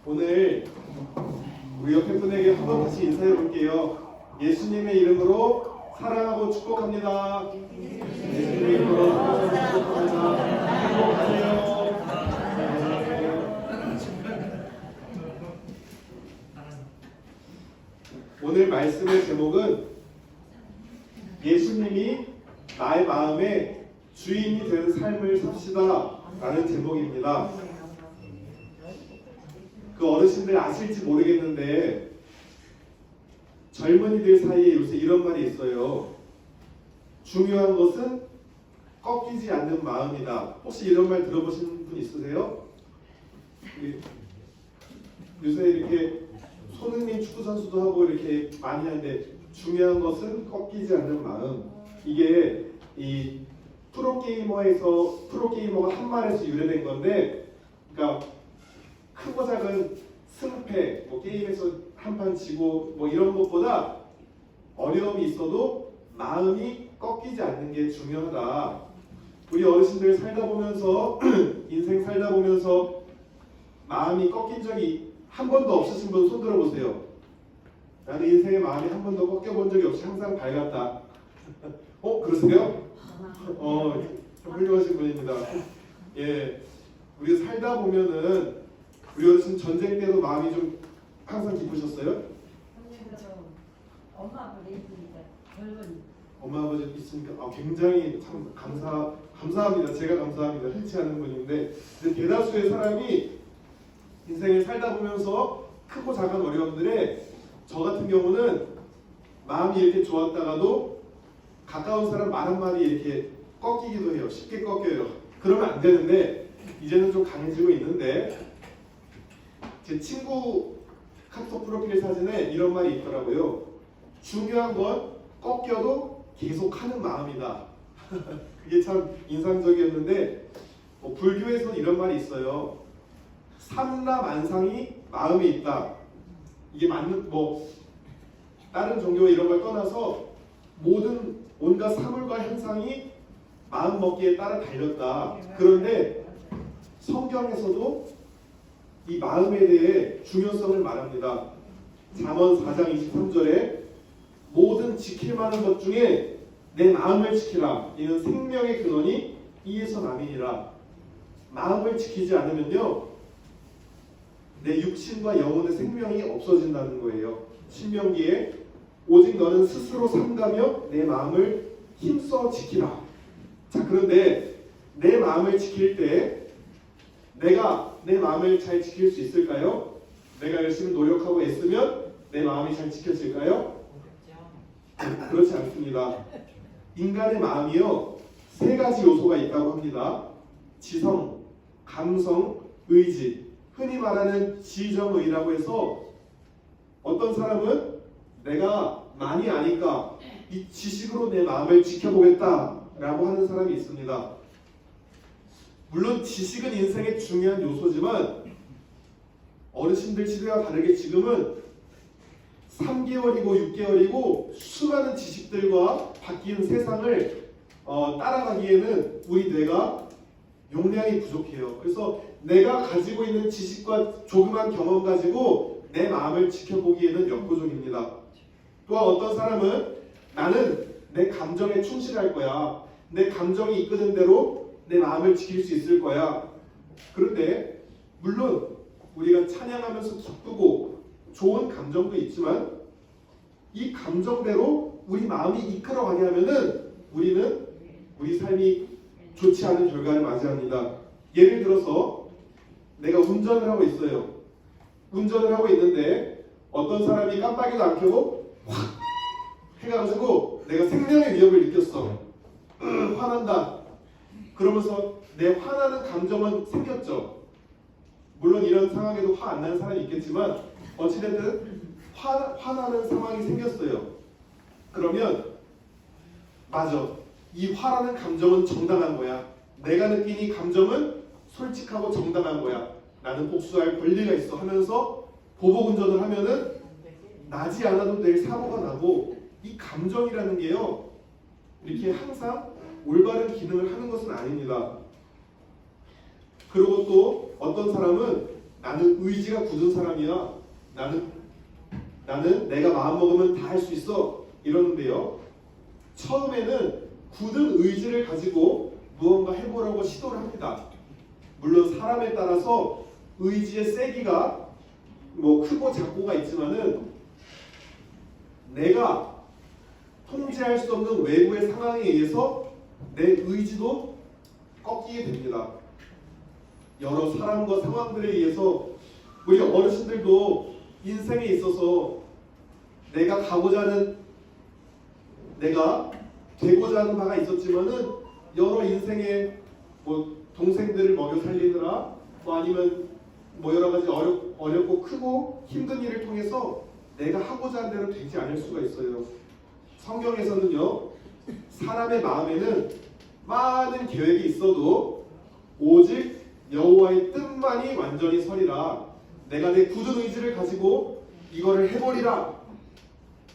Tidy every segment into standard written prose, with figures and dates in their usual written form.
오늘 우리 옆에 분에게 한번 다시 인사해 볼게요. 예수님의 이름으로 사랑하고 축복합니다. 예수님의 이름으로 사랑하고 축복합니다. 행복하세요. 오늘 말씀의 제목은 예수님이 나의 마음의 주인이 되는 삶을 삽시다 라는 제목입니다. 그 어르신들 아실지 모르겠는데 젊은이들 사이에 요새 이런 말이 있어요. 중요한 것은 꺾이지 않는 마음이다. 혹시 이런 말 들어보신 분 있으세요? 요새 이렇게 손흥민 축구 선수도 하고 이렇게 많이 하는데 중요한 것은 꺾이지 않는 마음. 이게 이 프로게이머가 한 말에서 유래된 건데, 그러니까 크고 작은 승패, 뭐 게임에서 한 판 지고 뭐 이런 것보다 어려움이 있어도 마음이 꺾이지 않는 게 중요하다. 우리 어르신들 살다 보면서 인생 살다 보면서 마음이 꺾인 적이 한 번도 없으신 분 손 들어보세요. 나는 인생의 마음이 한 번도 꺾여본 적이 없이 항상 밝았다. 그러세요? 좀 훌륭하신 분입니다. 예, 우리 살다 보면은 우리 어르신 전쟁 때도 마음이 좀 항상 기쁘셨어요? 엄마 아버지 있으니까 젊은. 엄마 아버지 있으니까 굉장히 참 감사합니다. 제가 감사합니다. 흔치 않은 분인데, 근데 대다수의 사람이 인생을 살다 보면서 크고 작은 어려움들에 저 같은 경우는 마음이 이렇게 좋았다가도 가까운 사람 말 한마디 이렇게 꺾이기도 해요. 쉽게 꺾여요. 그러면 안 되는데 이제는 좀 강해지고 있는데, 제 친구 카톡 프로필 사진에 이런 말이 있더라고요. 중요한 건 꺾여도 계속하는 마음이다. 그게 참 인상적이었는데, 불교에서 이런 말이 있어요. 삼라만상이 마음에 있다. 이게 맞는 다른 종교 이런 걸 떠나서 모든 온갖 사물과 현상이 마음 먹기에 따라 달렸다. 그런데 성경에서도 이 마음에 대해 중요성을 말합니다. 잠언 4장 23절에 모든 지킬 만한 것 중에 내 마음을 지키라. 이는 생명의 근원이 이에서 남이니라. 마음을 지키지 않으면요, 내 육신과 영혼의 생명이 없어진다는 거예요. 신명기에 오직 너는 스스로 삼가며 내 마음을 힘써 지키라. 자, 그런데 내 마음을 지킬 때 내가 내 마음을 잘 지킬 수 있을까요? 내가 열심히 노력하고 애쓰면 내 마음이 잘 지켜질까요? 그렇지 않습니다. 인간의 마음이요, 세 가지 요소가 있다고 합니다. 지성, 감성, 의지. 흔히 말하는 지정의라고 해서 어떤 사람은 내가 많이 아니까 이 지식으로 내 마음을 지켜보겠다라고 하는 사람이 있습니다. 물론 지식은 인생의 중요한 요소지만 어르신들 시대와 다르게 지금은 3개월이고 6개월이고 수많은 지식들과 바뀌는 세상을 따라가기에는 우리 뇌가 용량이 부족해요. 그래서 내가 가지고 있는 지식과 조그만 경험 가지고 내 마음을 지켜보기에는 역부족입니다. 또한 어떤 사람은 나는 내 감정에 충실할 거야. 내 감정이 이끄는 대로 내 마음을 지킬 수 있을 거야. 그런데 물론 우리가 찬양하면서 기쁘고 좋은 감정도 있지만 이 감정대로 우리 마음이 이끌어가게 하면은 우리는 우리 삶이 좋지 않은 결과를 맞이합니다. 예를 들어서 내가 운전을 하고 있어요. 운전을 하고 있는데 어떤 사람이 깜빡이도 안 켜고 확 해가지고 내가 생명의 위협을 느꼈어. 화난다. 그러면서 내 화나는 감정은 생겼죠. 물론 이런 상황에도 화 안 나는 사람이 있겠지만 어찌됐든 화나는 상황이 생겼어요. 그러면 맞아. 이 화라는 감정은 정당한 거야. 내가 느낀 이 감정은 솔직하고 정당한 거야. 나는 복수할 권리가 있어 하면서 보복운전을 하면은 나지 않아도 될 사고가 나고, 이 감정이라는 게요, 이렇게 항상 올바른 기능을 하는 것은 아닙니다. 그리고 또 어떤 사람은 나는 의지가 굳은 사람이야. 나는 내가 마음 먹으면 다 할 수 있어. 이러는데요. 처음에는 굳은 의지를 가지고 무언가 해보려고 시도를 합니다. 물론 사람에 따라서 의지의 세기가 뭐 크고 작고가 있지만은 내가 통제할 수 없는 외부의 상황에 의해서 내 의지도 꺾이게 됩니다. 여러 사람과 상황들에 의해서 우리 어르신들도 인생에 있어서 내가 가고자 하는 내가 되고자 하는 바가 있었지만은 여러 인생의 뭐 동생들을 먹여 살리느라 뭐 아니면 뭐 여러 가지 어렵고 크고 힘든 일을 통해서 내가 하고자 하는 대로 되지 않을 수가 있어요. 성경에서는요, 사람의 마음에는 많은 계획이 있어도 오직 여호와의 뜻만이 완전히 서리라. 내가 내 굳은 의지를 가지고 이거를 해버리라.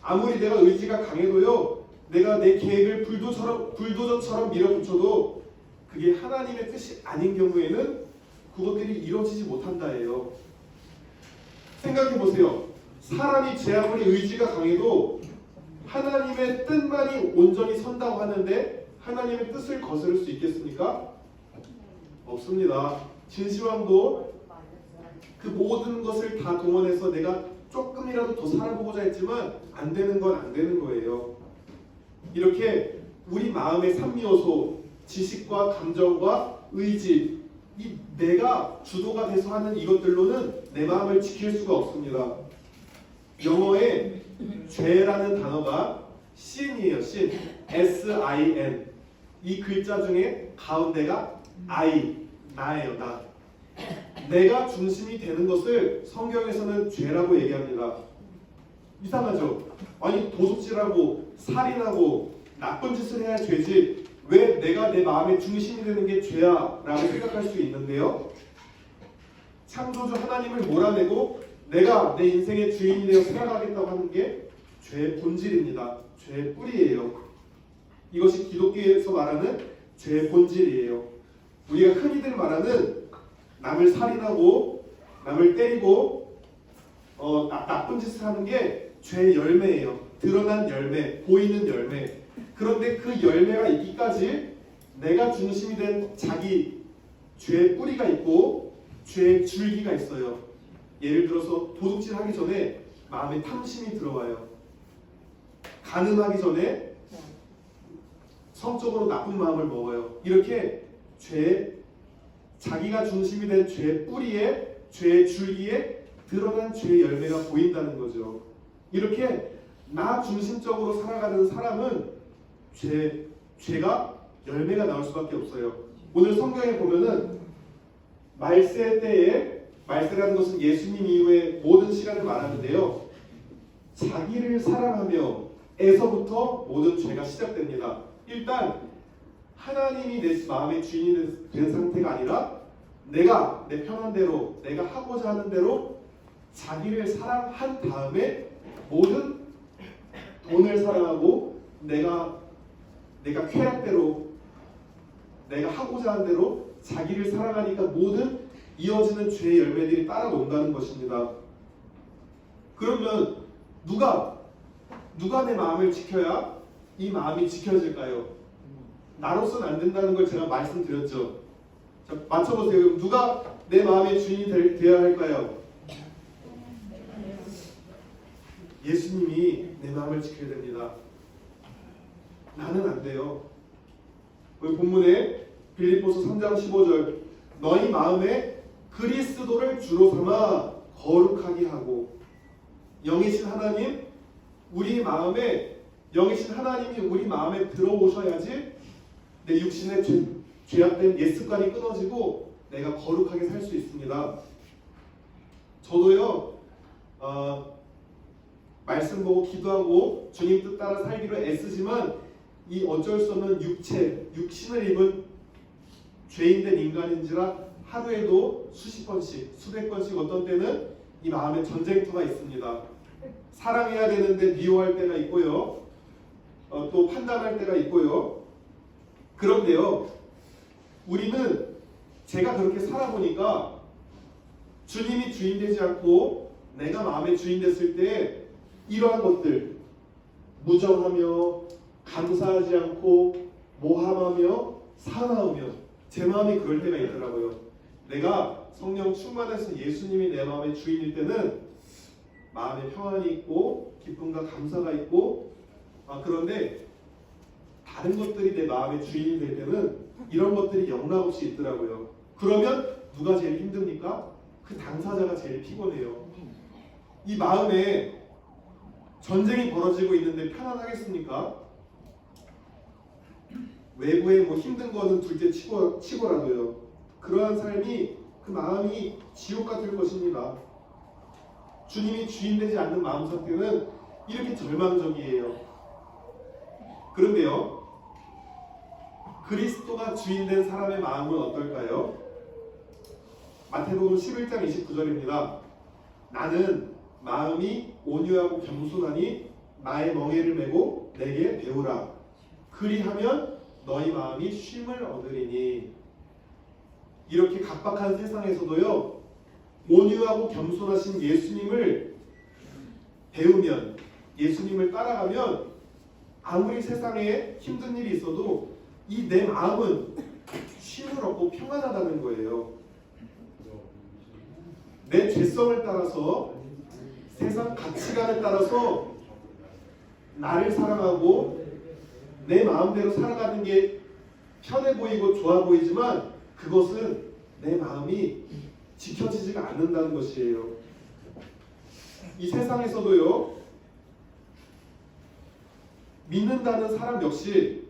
아무리 내가 의지가 강해도요, 내가 내 계획을 불도저처럼 밀어붙여도 그게 하나님의 뜻이 아닌 경우에는 그것들이 이루어지지 못한다예요. 생각해 보세요. 사람이 제 아무리 의지가 강해도 하나님의 뜻만이 온전히 선다고 하는데 하나님의 뜻을 거스를 수 있겠습니까? 없습니다. 진시황도 그 모든 것을 다 동원해서 내가 조금이라도 더 살아보고자 했지만 안 되는 건 안 되는 거예요. 이렇게 우리 마음의 삼요소, 지식과 감정과 의지, 이 내가 주도가 돼서 하는 이것들로는 내 마음을 지킬 수가 없습니다. 영어에 죄라는 단어가 sin이에요. sin, S-I-N. 이 글자 중에 가운데가 I, 나예요. 나. 내가 중심이 되는 것을 성경에서는 죄라고 얘기합니다. 이상하죠? 아니 도둑질하고 살인하고 나쁜 짓을 해야 죄지 왜 내가 내 마음의 중심이 되는 게 죄야? 라고 생각할 수 있는데요. 창조주 하나님을 몰아내고 내가 내 인생의 주인이 되어 살아가겠다고 하는 게 죄의 본질입니다. 죄의 뿌리예요. 이것이 기독교에서 말하는 죄의 본질이에요. 우리가 흔히들 말하는 남을 살인하고 남을 때리고 나쁜 짓을 하는 게 죄의 열매예요. 드러난 열매, 보이는 열매. 그런데 그 열매가 있기까지 내가 중심이 된 자기 죄의 뿌리가 있고 죄의 줄기가 있어요. 예를 들어서 도둑질 하기 전에 마음에 탐심이 들어와요. 간음하기 전에 성적으로 나쁜 마음을 먹어요. 이렇게 자기가 중심이 된 죄의 뿌리에, 죄의 줄기에 드러난 죄의 열매가 보인다는 거죠. 이렇게 나 중심적으로 살아가는 사람은 죄가 열매가 나올 수밖에 없어요. 오늘 성경에 보면은 말세 때에, 말세라는 것은 예수님 이후의 모든 시간을 말하는데요. 자기를 사랑하며 에서부터 모든 죄가 시작됩니다. 일단 하나님이 내 마음의 주인이 된 상태가 아니라 내가 내 편한 대로, 내가 하고자 하는 대로 자기를 사랑한 다음에 모든 돈을 사랑하고 내가 쾌락대로 내가 하고자 하는 대로 자기를 사랑하니까 모든 이어지는 죄의 열매들이 따라온다는 것입니다. 그러면 누가 내 마음을 지켜야 이 마음이 지켜질까요? 나로서는 안 된다는 걸 제가 말씀드렸죠. 자, 맞춰보세요. 누가 내 마음의 주인이 되어야 할까요? 예수님이 내 마음을 지켜야 됩니다. 나는 안 돼요. 우리 본문에 빌립보서 3장 15절 너희 마음에 그리스도를 주로 삼아 거룩하게 하고 영이신 하나님 우리 마음에 영이신 하나님이 우리 마음에 들어오셔야지 내 육신의 죄악된 옛 습관이 끊어지고 내가 거룩하게 살 수 있습니다. 저도요 말씀 보고 기도하고 주님 뜻 따라 살기로 애쓰지만 이 어쩔 수 없는 육신을 입은 죄인된 인간인지라 하루에도 수십 번씩 수백 번씩 어떤 때는 이 마음에 전쟁터가 있습니다. 사랑해야 되는데 미워할 때가 있고요. 또 판단할 때가 있고요. 그런데요, 우리는 제가 그렇게 살아보니까 주님이 주인 되지 않고 내가 마음의 주인 됐을 때 이러한 것들, 무정하며 감사하지 않고 모함하며 사나우며, 제 마음이 그럴 때가 있더라고요. 내가 성령 충만해서 예수님이 내 마음의 주인일 때는 마음에 평안이 있고 기쁨과 감사가 있고, 그런데 다른 것들이 내 마음의 주인이 될 때는 이런 것들이 영락없이 있더라고요. 그러면 누가 제일 힘듭니까? 그 당사자가 제일 피곤해요. 이 마음에 전쟁이 벌어지고 있는데 편안하겠습니까? 외부에 뭐 힘든 거는 둘째 치고라도요. 그러한 삶이, 그 마음이 지옥 같을 것입니다. 주님이 주인 되지 않는 마음 상태는 이렇게 절망적이에요. 그런데요, 그리스도가 주인 된 사람의 마음은 어떨까요? 마태복음 11장 29절입니다. 나는 마음이 온유하고 겸손하니 나의 멍에를 메고 내게 배우라. 그리하면 너희 마음이 쉼을 얻으리니. 이렇게 각박한 세상에서도요, 온유하고 겸손하신 예수님을 배우면, 예수님을 따라가면 아무리 세상에 힘든 일이 있어도 이 내 마음은 쉼을 얻고 평안하다는 거예요. 내 죄성을 따라서, 세상 가치관에 따라서 나를 사랑하고 내 마음대로 살아가는 게 편해 보이고 좋아 보이지만 그것은 내 마음이 지켜지지가 않는다는 것이에요. 이 세상에서도요, 믿는다는 사람 역시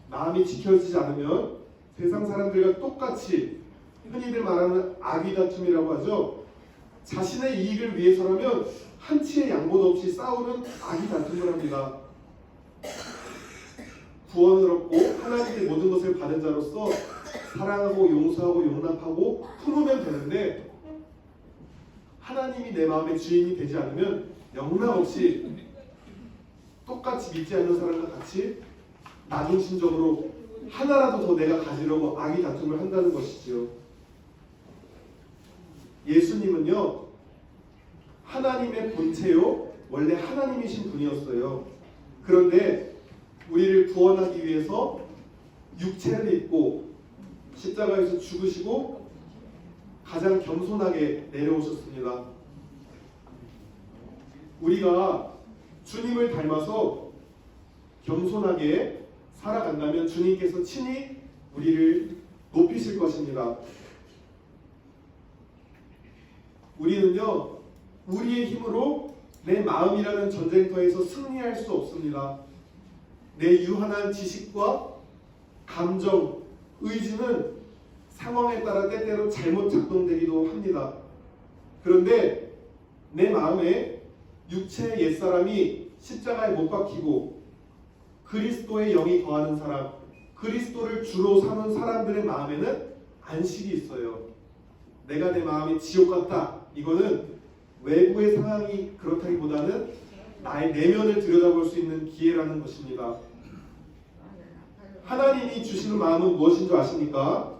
마음이 지켜지지 않으면 세상 사람들과 똑같이 흔히들 말하는 악의 다툼이라고 하죠. 자신의 이익을 위해서라면 한치의 양보도 없이 싸우는 악의 다툼을 합니다. 구원을 얻고 하나님의 모든 것을 받은 자로서 사랑하고 용서하고 용납하고 품으면 되는데, 하나님이 내 마음의 주인이 되지 않으면 영락없이 똑같이 믿지 않는 사람과 같이 나중심적으로 하나라도 더 내가 가지려고 악의 다툼을 한다는 것이지요. 예수님은요, 하나님의 본체요, 원래 하나님이신 분이었어요. 그런데 우리를 구원하기 위해서 육체를 입고 십자가에서 죽으시고 가장 겸손하게 내려오셨습니다. 우리가 주님을 닮아서 겸손하게 살아간다면 주님께서 친히 우리를 높이실 것입니다. 우리는요, 우리의 힘으로 내 마음이라는 전쟁터에서 승리할 수 없습니다. 내 유한한 지식과 감정, 의지는 상황에 따라 때때로 잘못 작동되기도 합니다. 그런데 내 마음에 육체의 옛사람이 십자가에 못 박히고 그리스도의 영이 거하는 사람, 그리스도를 주로 삼은 사람들의 마음에는 안식이 있어요. 내가 내 마음이 지옥 같다, 이거는 외부의 상황이 그렇다기보다는 나의 내면을 들여다볼 수 있는 기회라는 것입니다. 하나님이 주시는 마음은 무엇인 줄 아십니까?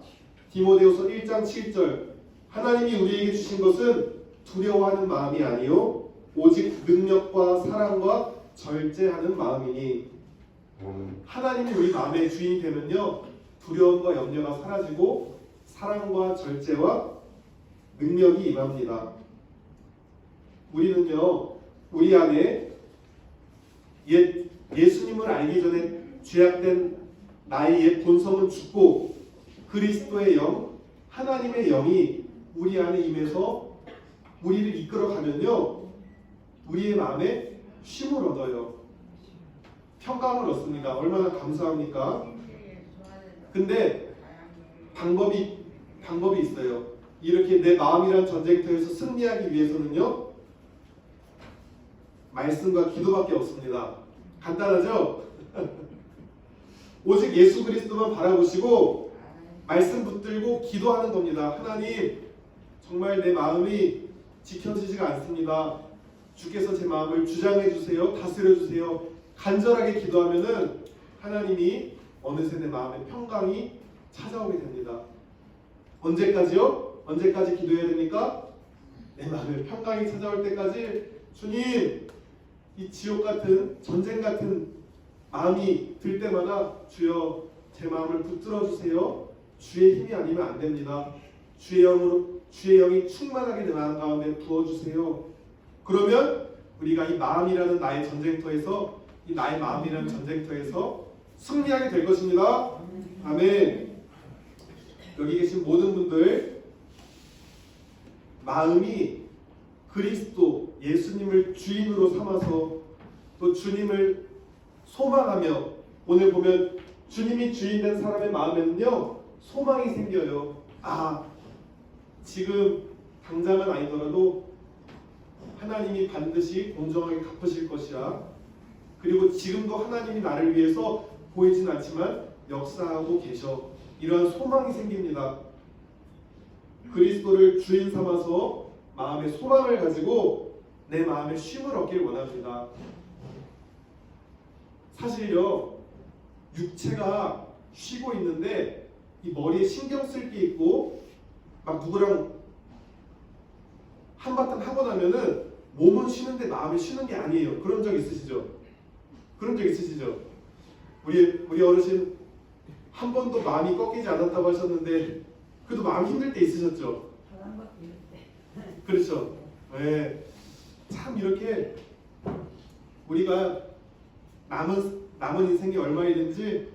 디모데후서 1장 7절, 하나님이 우리에게 주신 것은 두려워하는 마음이 아니요 오직 능력과 사랑과 절제하는 마음이니. 하나님이 우리 마음의 주인이 되면요, 두려움과 염려가 사라지고 사랑과 절제와 능력이 임합니다. 우리는요, 우리 안에 예수님을 알기 전에 죄악된 나의 옛 본성은 죽고 그리스도의 영, 하나님의 영이 우리 안에 임해서 우리를 이끌어가면요, 우리의 마음에 쉼을 얻어요. 평강을 얻습니다. 얼마나 감사합니까? 근데 방법이 있어요. 이렇게 내 마음이란 전쟁터에서 승리하기 위해서는요, 말씀과 기도밖에 없습니다. 간단하죠? 오직 예수 그리스도만 바라보시고 말씀 붙들고 기도하는 겁니다. 하나님, 정말 내 마음이 지켜지지가 않습니다. 주께서 제 마음을 주장해 주세요. 다스려 주세요. 간절하게 기도하면은 하나님이 어느새 내 마음에 평강이 찾아오게 됩니다. 언제까지요? 언제까지 기도해야 됩니까? 내 마음에 평강이 찾아올 때까지 주님, 이 지옥 같은 전쟁 같은 마음이 들 때마다 주여 제 마음을 붙들어 주세요. 주의 힘이 아니면 안 됩니다. 주의 영이 충만하게 내 마음 가운데 부어 주세요. 그러면 우리가 이 마음이라는 나의 전쟁터에서 이 나의 마음이라는 전쟁터에서 승리하게 될 것입니다. 아멘. 여기 계신 모든 분들 마음이 그리스도 예수님을 주인으로 삼아서 또 주님을 소망하며 오늘 보면 주님이 주인된 사람의 마음에는요 소망이 생겨요. 아 지금 당장은 아니더라도 하나님이 반드시 공정하게 갚으실 것이야. 그리고 지금도 하나님이 나를 위해서 보이진 않지만 역사하고 계셔. 이러한 소망이 생깁니다. 그리스도를 주인 삼아서 마음의 소망을 가지고 내 마음에 쉼을 얻길 원합니다. 사실요 육체가 쉬고 있는데 이 머리에 신경 쓸 게 있고 막 누구랑 한바탕 하고 나면은 몸은 쉬는데 마음이 쉬는 게 아니에요. 그런 적 있으시죠? 그런 적 있으시죠? 우리 어르신 한 번도 마음이 꺾이지 않았다고 하셨는데 그래도 마음 힘들 때 있으셨죠? 그렇죠? 네. 참 이렇게 우리가 남은 인생이 얼마이든지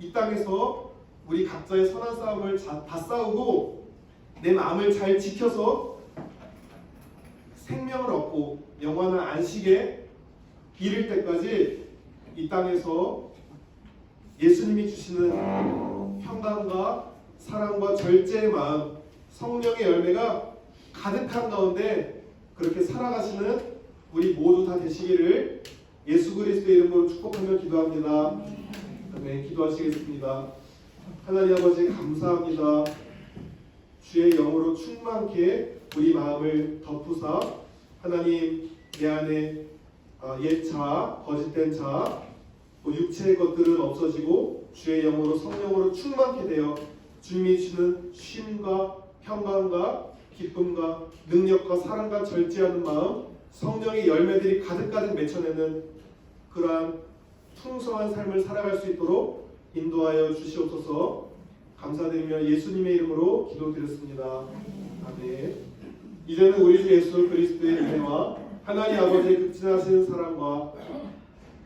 이 땅에서 우리 각자의 선한 싸움을 다 싸우고 내 마음을 잘 지켜서 생명을 얻고 영원한 안식에 이를 때까지 이 땅에서 예수님이 주시는 평강과 사랑과 절제의 마음, 성령의 열매가 가득한 가운데 그렇게 살아가시는 우리 모두 다 되시기를 예수 그리스도의 이름으로 축복하며 기도합니다. 네, 기도하시겠습니다. 하나님 아버지 감사합니다. 주의 영으로 충만케 우리 마음을 덮으사 하나님 내 안에 옛 자, 거짓된 자, 또 육체의 것들은 없어지고 주의 영으로 성령으로 충만케 되어 주님이 주시는 쉼과 평강과 기쁨과 능력과 사랑과 절제하는 마음, 성령의 열매들이 가득가득 맺혀내는 그러한 풍성한 삶을 살아갈 수 있도록 인도하여 주시옵소서. 감사드리며 예수님의 이름으로 기도드렸습니다. 아멘. 이제는 우리 주 예수 그리스도의 은혜와 하나님 아버지의 극진하신 사랑과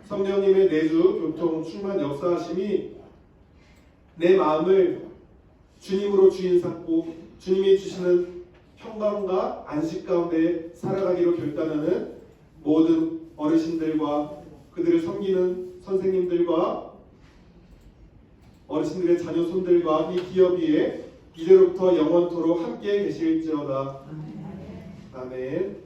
성령님의 내주 교통 충만 역사하심이 내 마음을 주님으로 주인 삼고 주님이 주시는 평강과 안식 가운데 살아가기로 결단하는 모든 어르신들과 그들을 섬기는 선생님들과 어르신들의 자녀손들과 이 기업 위에 이제로부터 영원토록 함께 계실지어다. 아멘.